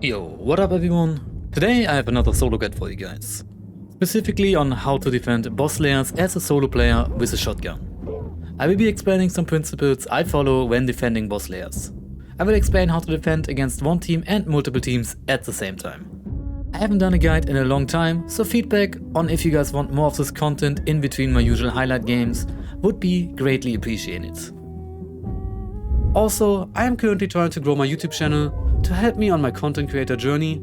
Yo, what up everyone? Today I have another solo guide for you guys. Specifically on how to defend boss layers as a solo player with a shotgun. I will be explaining some principles I follow when defending boss layers. I will explain how to defend against one team and multiple teams at the same time. I haven't done a guide in a long time, so feedback on if you guys want more of this content in between my usual highlight games would be greatly appreciated. Also, I am currently trying to grow my YouTube channel to help me on my content creator journey.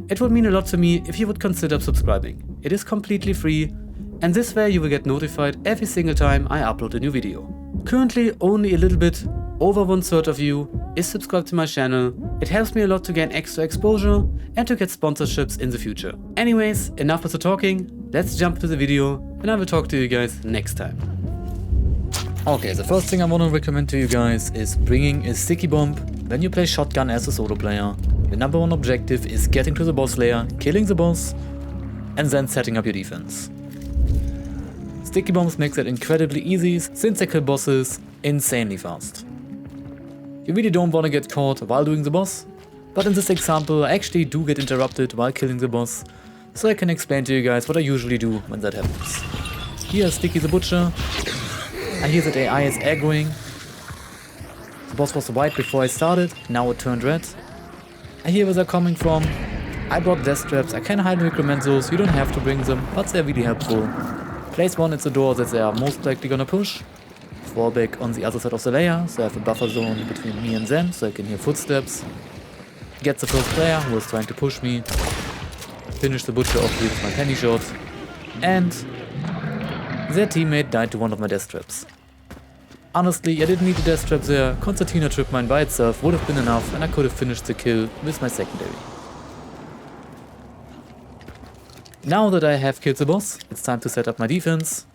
It would mean a lot to me if you would consider subscribing. It is completely free, and this way you will get notified every single time I upload a new video. Currently only a little bit over 1/3 of you is subscribed to my channel. It helps me a lot to gain extra exposure and to get sponsorships in the future. Anyways, enough with the talking, let's jump to the video and I will talk to you guys next time. Okay, the first thing I want to recommend to you guys is bringing a sticky bomb when you play shotgun as a solo player. The number one objective is getting to the boss layer, killing the boss, and then setting up your defense. Sticky bombs makes it incredibly easy since they kill bosses insanely fast. You really don't want to get caught while doing the boss, but in this example I actually do get interrupted while killing the boss, so I can explain to you guys what I usually do when that happens. Here is Sticky the Butcher. I hear that AI is aggroing. The boss was white before I started, now it turned red. I hear where they're coming from. I brought death traps, I can highly recommend those, you don't have to bring them, but they're really helpful. Place one at the door that they are most likely gonna push. Fall back on the other side of the layer, so I have a buffer zone between me and them, so I can hear footsteps. Get the first player who is trying to push me. Finish the butcher off with my penny shot. And their teammate died to one of my death traps. Honestly, I didn't need a death trap there, Concertina trip mine by itself would have been enough and I could have finished the kill with my secondary. Now that I have killed the boss, it's time to set up my defense.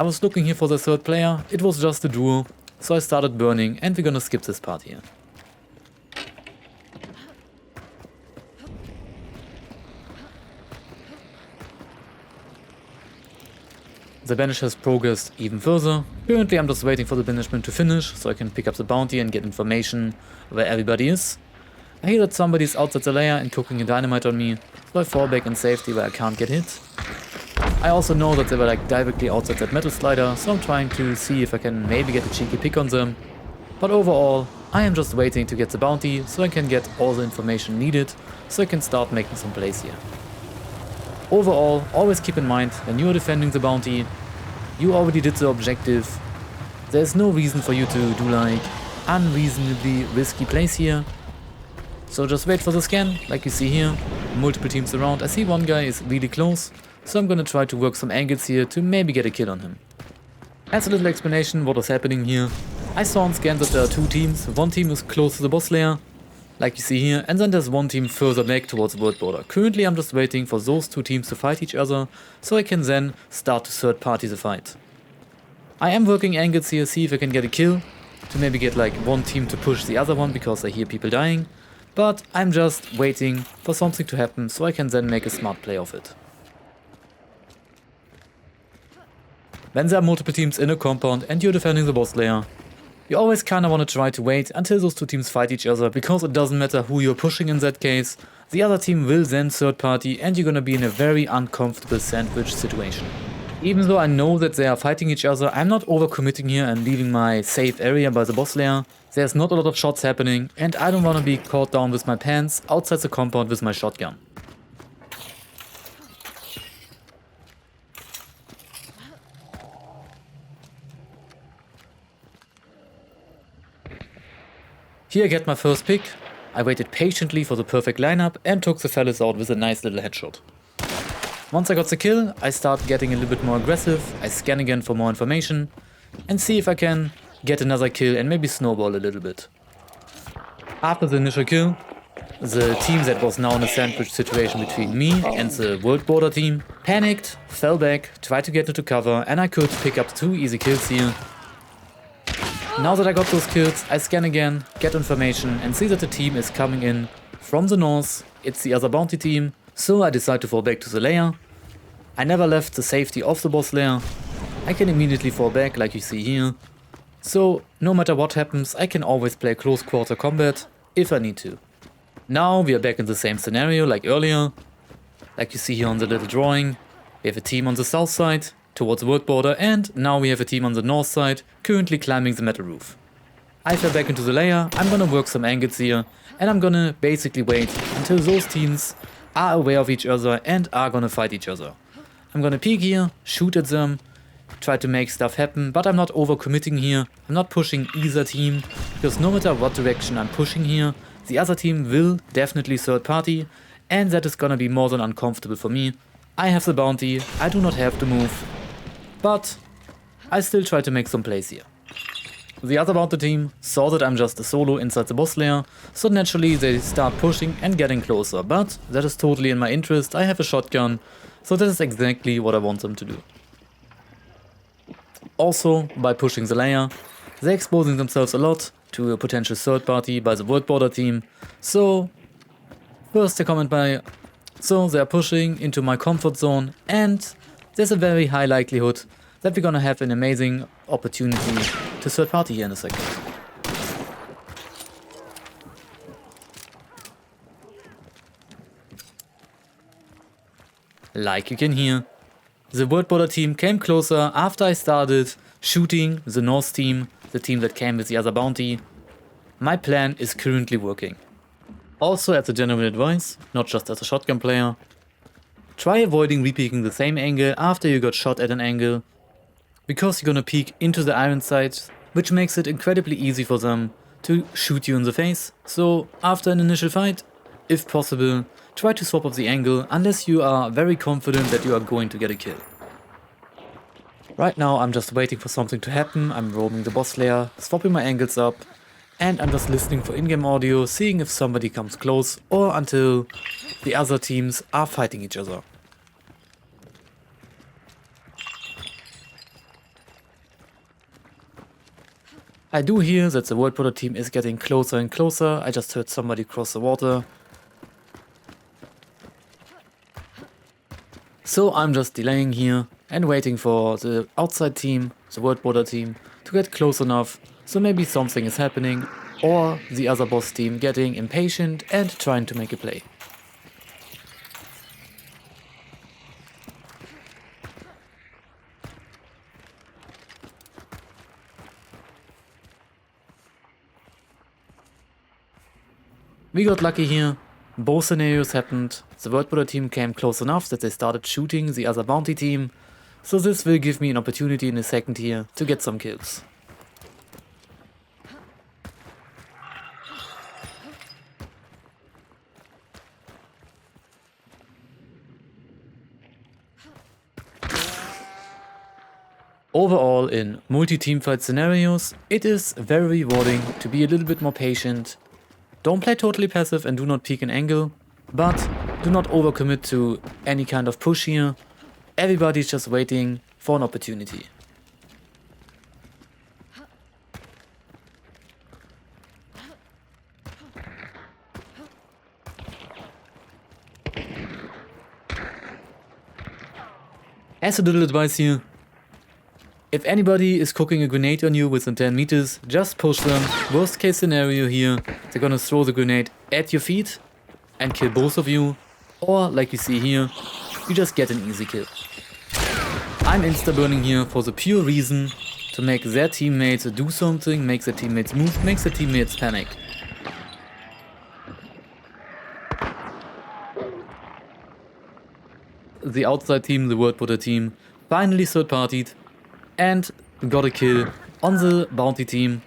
I was looking here for the third player, it was just a duo, so I started burning and we're gonna skip this part here. The banish has progressed even further. Currently I'm just waiting for the banishment to finish so I can pick up the bounty and get information where everybody is. I hear that somebody is outside the layer and cooking a dynamite on me, so I fall back in safety where I can't get hit. I also know that they were like directly outside that metal slider, so I'm trying to see if I can maybe get a cheeky pick on them. But overall, I am just waiting to get the bounty so I can get all the information needed so I can start making some plays here. Overall, always keep in mind, when you are defending the bounty, you already did the objective. There's no reason for you to do like unreasonably risky plays here. So just wait for the scan, like you see here, multiple teams around. I see one guy is really close, so I'm gonna try to work some angles here to maybe get a kill on him. As a little explanation what was happening here, I saw on scan that there are two teams. One team is close to the boss layer, like you see here, and then there's one team further back towards the world border. Currently I'm just waiting for those two teams to fight each other, so I can then start to third party the fight. I am working angles here, see if I can get a kill, to maybe get like one team to push the other one because I hear people dying, but I'm just waiting for something to happen so I can then make a smart play of it. When there are multiple teams in a compound and you're defending the boss layer, you always kinda wanna try to wait until those two teams fight each other, because it doesn't matter who you're pushing in that case, the other team will then third party and you're gonna be in a very uncomfortable sandwich situation. Even though I know that they are fighting each other, I'm not overcommitting here and leaving my safe area by the boss layer. There's not a lot of shots happening and I don't wanna be caught down with my pants outside the compound with my shotgun. Here I get my first pick. I waited patiently for the perfect lineup and took the fellas out with a nice little headshot. Once I got the kill, I start getting a little bit more aggressive. I scan again for more information and see if I can get another kill and maybe snowball a little bit. After the initial kill, the team that was now in a sandwich situation between me and the world border team panicked, fell back, tried to get into cover, and I could pick up 2 easy kills here. Now that I got those kills, I scan again, get information and see that the team is coming in from the north. It's the other bounty team, so I decide to fall back to the layer. I never left the safety of the boss layer. I can immediately fall back like you see here. So no matter what happens, I can always play close quarter combat if I need to. Now we are back in the same scenario like earlier. Like you see here on the little drawing, we have a team on the south side towards the world border, and now we have a team on the north side currently climbing the metal roof. I fell back into the layer, I'm gonna work some angles here, and I'm gonna basically wait until those teams are aware of each other and are gonna fight each other. I'm gonna peek here, shoot at them, try to make stuff happen, but I'm not overcommitting here. I'm not pushing either team, because no matter what direction I'm pushing here, the other team will definitely third party, and that is gonna be more than uncomfortable for me. I have the bounty, I do not have to move, but I still try to make some plays here. The other bounty team saw that I'm just a solo inside the boss layer, so naturally they start pushing and getting closer, but that is totally in my interest. I have a shotgun, so that is exactly what I want them to do. Also, by pushing the layer, they're exposing themselves a lot to a potential third party by the world border team. So, first a comment by, so they're pushing into my comfort zone, and there's a very high likelihood that we're gonna have an amazing opportunity to third party here in a second. Like you can hear, the world border team came closer after I started shooting the north team, the team that came with the other bounty. My plan is currently working. Also, as a general advice, not just as a shotgun player, try avoiding repeaking the same angle after you got shot at an angle, because you're gonna peek into the iron sight, which makes it incredibly easy for them to shoot you in the face. So after an initial fight, if possible, try to swap up the angle unless you are very confident that you are going to get a kill. Right now I'm just waiting for something to happen. I'm roaming the boss layer, swapping my angles up, and I'm just listening for in-game audio, seeing if somebody comes close or until the other teams are fighting each other. I do hear that the world border team is getting closer and closer. I just heard somebody cross the water. So I'm just delaying here and waiting for the outside team, the world border team, to get close enough so maybe something is happening, or the other boss team getting impatient and trying to make a play. We got lucky here. Both scenarios happened. The world border team came close enough that they started shooting the other bounty team, so this will give me an opportunity in a second here to get some kills. Overall, in multi-team fight scenarios, it is very rewarding to be a little bit more patient. Don't play totally passive and do not peek an angle, but do not overcommit to any kind of push here. Everybody's just waiting for an opportunity. As a little advice here, if anybody is cooking a grenade on you within 10 meters, just push them. Worst case scenario here, they're gonna throw the grenade at your feet and kill both of you. Or, like you see here, you just get an easy kill. I'm insta-burning here for the pure reason to make their teammates do something, make their teammates move, makes their teammates panic. The outside team, the world border team, finally third-partied and got a kill on the bounty team.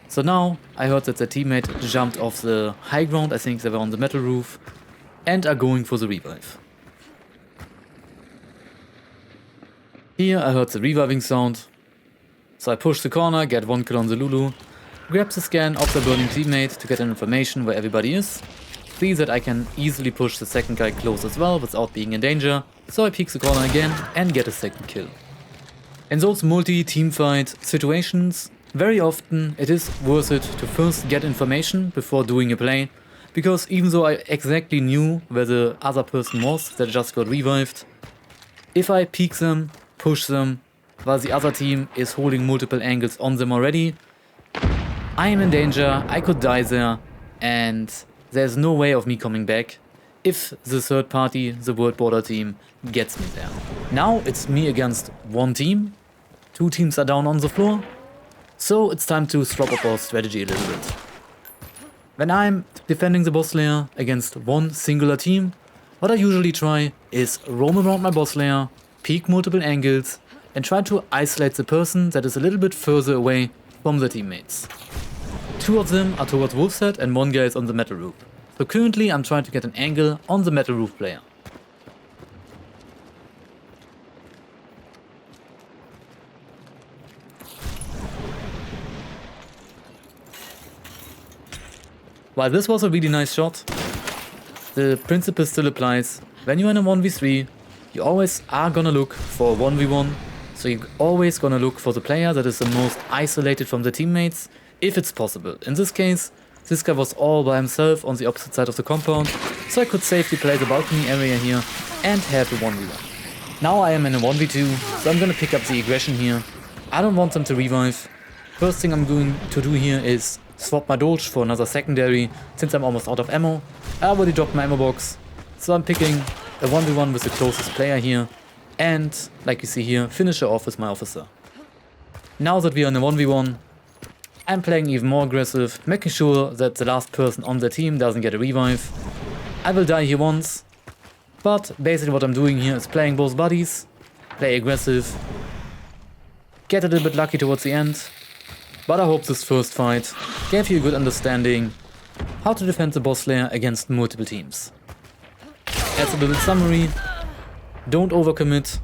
So now I heard that their teammate jumped off the high ground, I think they were on the metal roof, and are going for the revive. Here I heard the reviving sound, so I push the corner, get one kill on the Lulu, grab the scan of the burning teammate to get an information where everybody is, see that I can easily push the second guy close as well without being in danger, so I peek the corner again and get a second kill. In those multi-team fight situations, very often it is worth it to first get information before doing a play, because even though I exactly knew where the other person was that just got revived, if I peek them, push them, while the other team is holding multiple angles on them already, I am in danger, I could die there, and there's no way of me coming back if the third party, the world border team, gets me there. Now it's me against one team, 2 teams are down on the floor, so it's time to swap up our strategy a little bit. When I'm defending the boss layer against one singular team, what I usually try is roam around my boss layer, peek multiple angles, and try to isolate the person that is a little bit further away from the teammates. 2 of them are towards Wolf's Head and 1 guy is on the metal roof. So currently I'm trying to get an angle on the metal roof player. While this was a really nice shot, the principle still applies. When you're in a 1v3, you always are gonna look for a 1v1, so you're always gonna look for the player that is the most isolated from the teammates, if it's possible. In this case, this guy was all by himself on the opposite side of the compound, so I could safely play the balcony area here and have a 1v1. Now I am in a 1v2, so I'm gonna pick up the aggression here. I don't want them to revive. First thing I'm going to do here is swap my Doge for another secondary, since I'm almost out of ammo. I already dropped my ammo box, so I'm picking a 1v1 with the closest player here, and, like you see here, finish her off with my officer. Now that we are in a 1v1, I'm playing even more aggressive, making sure that the last person on the team doesn't get a revive. I will die here once, but basically what I'm doing here is playing both buddies, play aggressive, get a little bit lucky towards the end, but I hope this first fight gave you a good understanding how to defend the boss layer against multiple teams. As a little summary, don't overcommit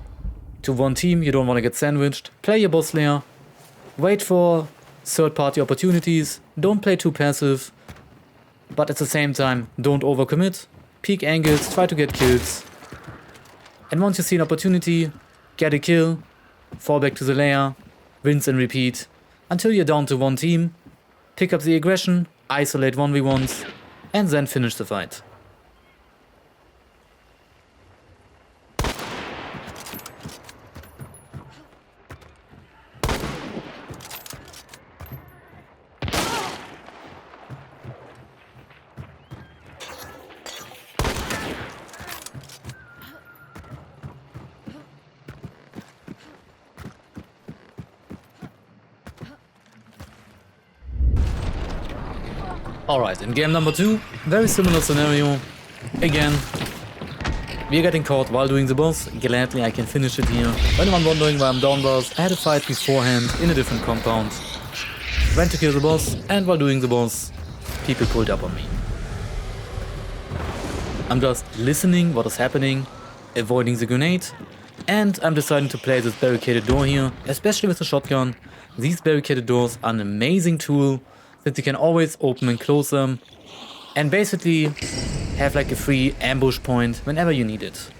to one team, you don't want to get sandwiched, play your boss layer, wait for third party opportunities, don't play too passive, but at the same time don't overcommit, peek angles, try to get kills, and once you see an opportunity, get a kill, fall back to the layer, rinse and repeat, until you're down to one team, pick up the aggression, isolate 1v1s, and then finish the fight. Alright, in game number 2, very similar scenario. Again, we are getting caught while doing the boss. Gladly I can finish it here. Anyone wondering why I'm down boss, I had a fight beforehand in a different compound. Went to kill the boss, and while doing the boss, people pulled up on me. I'm just listening what is happening, avoiding the grenade, and I'm deciding to play this barricaded door here, especially with the shotgun. These barricaded doors are an amazing tool that you can always open and close them, and basically have like a free ambush point whenever you need it.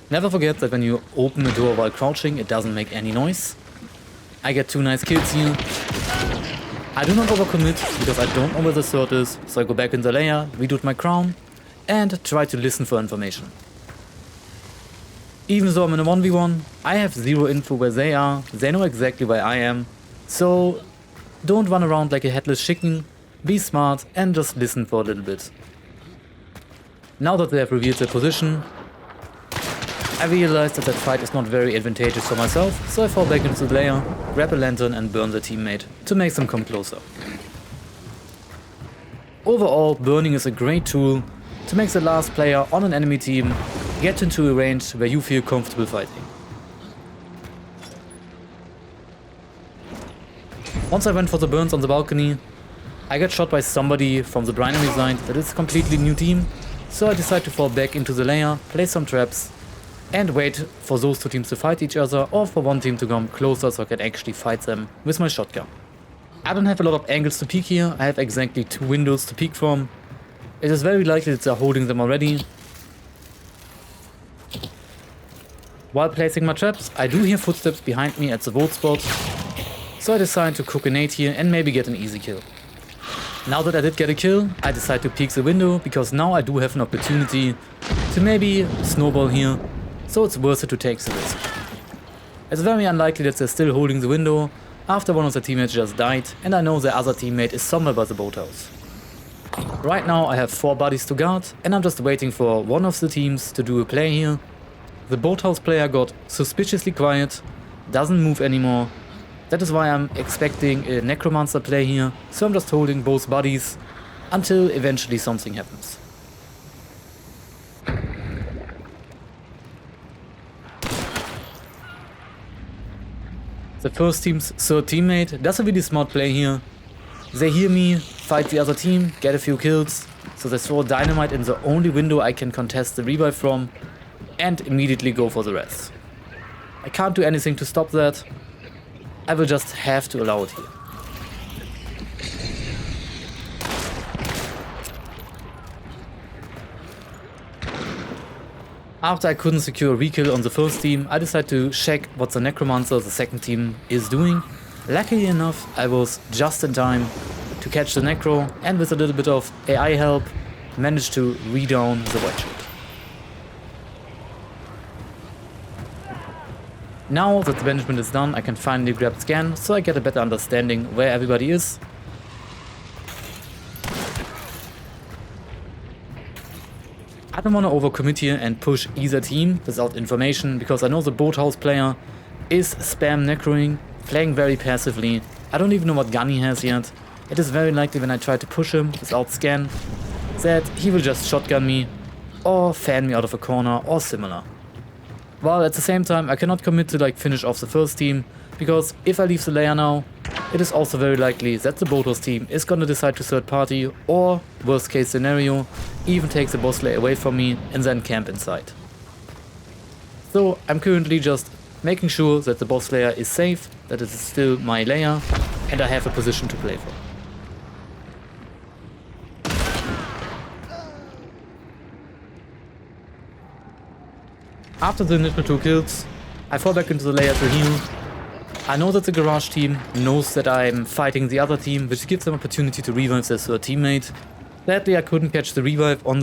Never forget that when you open a door while crouching, it doesn't make any noise. I get 2 nice kills here. I do not overcommit because I don't know where the third is, so I go back in the layer, redo my crown, and try to listen for information. Even though I'm in a 1v1, I have 0 info where they are, they know exactly where I am. So don't run around like a headless chicken, be smart and just listen for a little bit. Now that they have revealed their position, I realized that fight is not very advantageous for myself, so I fall back into the layer, grab a lantern and burn the teammate to make them come closer. Overall, burning is a great tool to make the last player on an enemy team get into a range where you feel comfortable fighting. Once I went for the burns on the balcony, I got shot by somebody from the binary side that is a completely new team, so I decided to fall back into the layer, place some traps, and wait for those 2 teams to fight each other, or for one team to come closer so I can actually fight them with my shotgun. I don't have a lot of angles to peek here, I have exactly 2 windows to peek from. It is very likely that they're holding them already. While placing my traps, I do hear footsteps behind me at the vote spot, so I decided to cook a nade here and maybe get an easy kill. Now that I did get a kill, I decide to peek the window, because now I do have an opportunity to maybe snowball here, so it's worth it to take the risk. It's very unlikely that they're still holding the window, after one of the teammates just died and I know the other teammate is somewhere by the boathouse. Right now I have 4 bodies to guard and I'm just waiting for one of the teams to do a play here. The boathouse player got suspiciously quiet, doesn't move anymore. That is why I'm expecting a necromancer play here, so I'm just holding both bodies until eventually something happens. The first team's third teammate does a really smart play here. They hear me, fight the other team, get a few kills, so they throw dynamite in the only window I can contest the revive from, and immediately go for the rest. I can't do anything to stop that. I will just have to allow it here. After I couldn't secure a rekill on the first team, I decided to check what the necromancer, the second team, is doing. Luckily enough, I was just in time to catch the necro, and with a little bit of AI help, managed to re-down the white shield. Now that the banishment is done, I can finally grab scan, so I get a better understanding where everybody is. I don't want to overcommit here and push either team without information, because I know the boathouse player is spam necroing, playing very passively. I don't even know what gun he has yet. It is very likely when I try to push him without scan that he will just shotgun me or fan me out of a corner or similar. While at the same time I cannot commit to finish off the first team, because if I leave the layer now, it is also very likely that the boathouse team is gonna decide to third party, or worst case scenario, even take the boss layer away from me and then camp inside. So I'm currently just making sure that the boss layer is safe, that it is still my layer, and I have a position to play for. After the initial 2 kills, I fall back into the layer to heal. I know that the garage team knows that I'm fighting the other team, which gives them opportunity to revive their third teammate. Sadly, I couldn't catch the revive,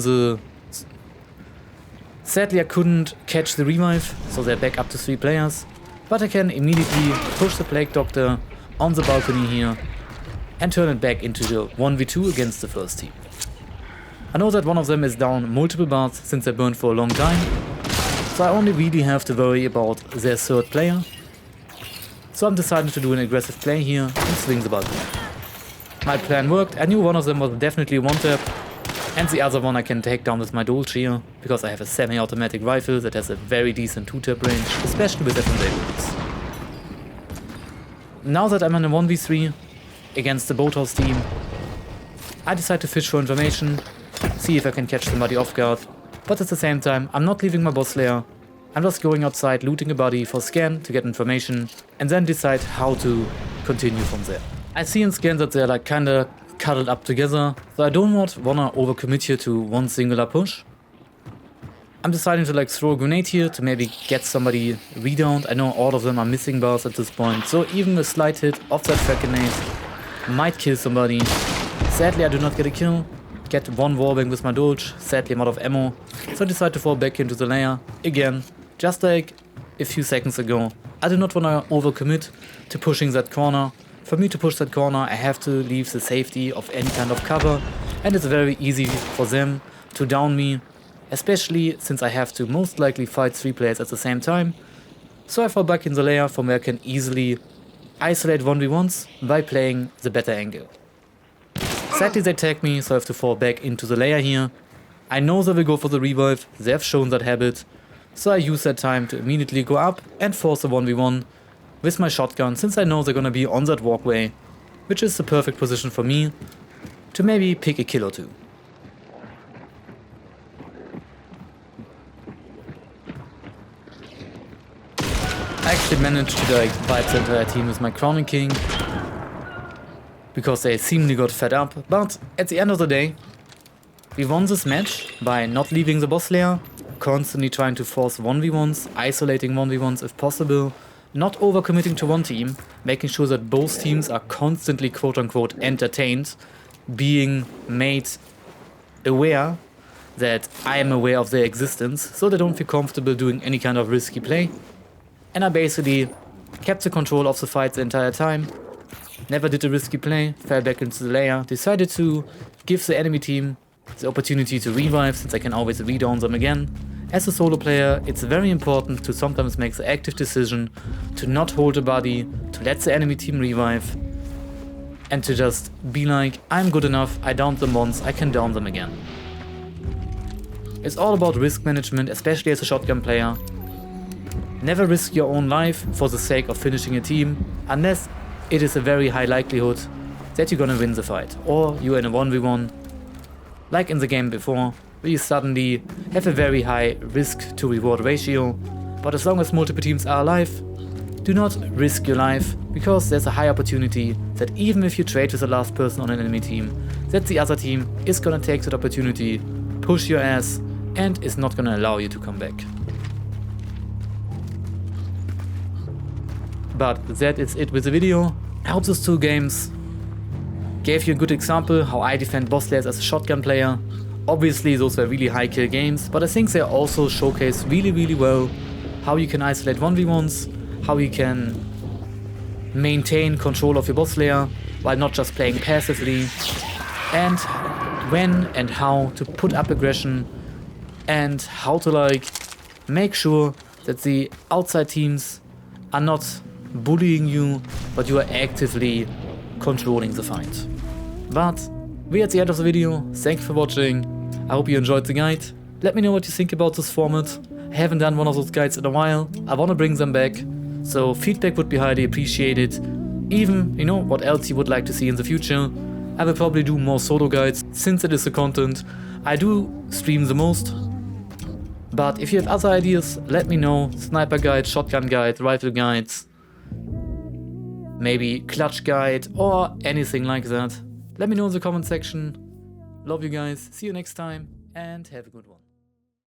so they're back up to 3 players. But I can immediately push the Plague Doctor on the balcony here and turn it back into the 1v2 against the first team. I know that one of them is down multiple bars since they burned for a long time, so I only really have to worry about their third player. So I'm deciding to do an aggressive play here and swing the balcony. My plan worked. I knew one of them was definitely one tap, and the other one I can take down with my Dolch here, because I have a semi-automatic rifle that has a very decent 2-tap range, especially with FMJ bullets. Now that I'm in a 1v3 against the boathouse team, I decide to fish for information, see if I can catch somebody off guard, but at the same time I'm not leaving my boss layer. I'm just going outside, looting a body for scan to get information, and then decide how to continue from there. I see in scan that they're kinda cuddled up together, so I don't wanna overcommit here to one singular push. I'm deciding to throw a grenade here to maybe get somebody redowned. I know all of them are missing bars at this point, so even a slight hit of that frag grenade might kill somebody. Sadly I do not get a kill. Get one warbang with my Dolch. Sadly I'm out of ammo, so I decide to fall back into the layer again. Just like a few seconds ago, I do not want to overcommit to pushing that corner. For me to push that corner, I have to leave the safety of any kind of cover, and it's very easy for them to down me, especially since I have to most likely fight 3 players at the same time. So I fall back in the layer from where I can easily isolate 1v1s by playing the better angle. Sadly they tag me, so I have to fall back into the layer here. I know they will go for the revive, they have shown that habit. So I use that time to immediately go up and force a 1v1 with my shotgun, since I know they're gonna be on that walkway, which is the perfect position for me to maybe pick a kill or 2. I actually managed to wipe the entire team with my Crowning King, because they seemingly got fed up, but at the end of the day, we won this match by not leaving the boss layer, constantly trying to force 1v1s, isolating 1v1s if possible, not overcommitting to one team, making sure that both teams are constantly quote-unquote entertained, being made aware that I am aware of their existence, so they don't feel comfortable doing any kind of risky play. And I basically kept the control of the fight the entire time, never did a risky play, fell back into the lair, decided to give the enemy team the opportunity to revive since I can always re-down them again. As a solo player, it's very important to sometimes make the active decision to not hold a body, to let the enemy team revive, and to just be like, I'm good enough, I downed them once, I can down them again. It's all about risk management, especially as a shotgun player. Never risk your own life for the sake of finishing a team, unless it is a very high likelihood that you're gonna win the fight, or you're in a 1v1, like in the game before, where you suddenly have a very high risk to reward ratio, but as long as multiple teams are alive, do not risk your life, because there's a high opportunity that even if you trade with the last person on an enemy team, that the other team is gonna take that opportunity, push your ass, and is not gonna allow you to come back. But that is it with the video. I hope those 2 games gave you a good example how I defend boss layers as a shotgun player. Obviously those were really high kill games, but I think they also showcase really well how you can isolate 1v1s, how you can maintain control of your boss layer while not just playing passively, and when and how to put up aggression, and how to like make sure that the outside teams are not bullying you, but you are actively controlling the fight. But we're at the end of the video. Thank you for watching. I hope you enjoyed the guide. Let me know what you think about this format. I haven't done one of those guides in a while. I want to bring them back, so feedback would be highly appreciated. Even, you know, what else you would like to see in the future. I will probably do more solo guides, since it is the content I do stream the most. But if you have other ideas, let me know. Sniper guide, shotgun guide, rifle guides, maybe clutch guide or anything like that. Let me know in the comment section. Love you guys, see you next time, and have a good one.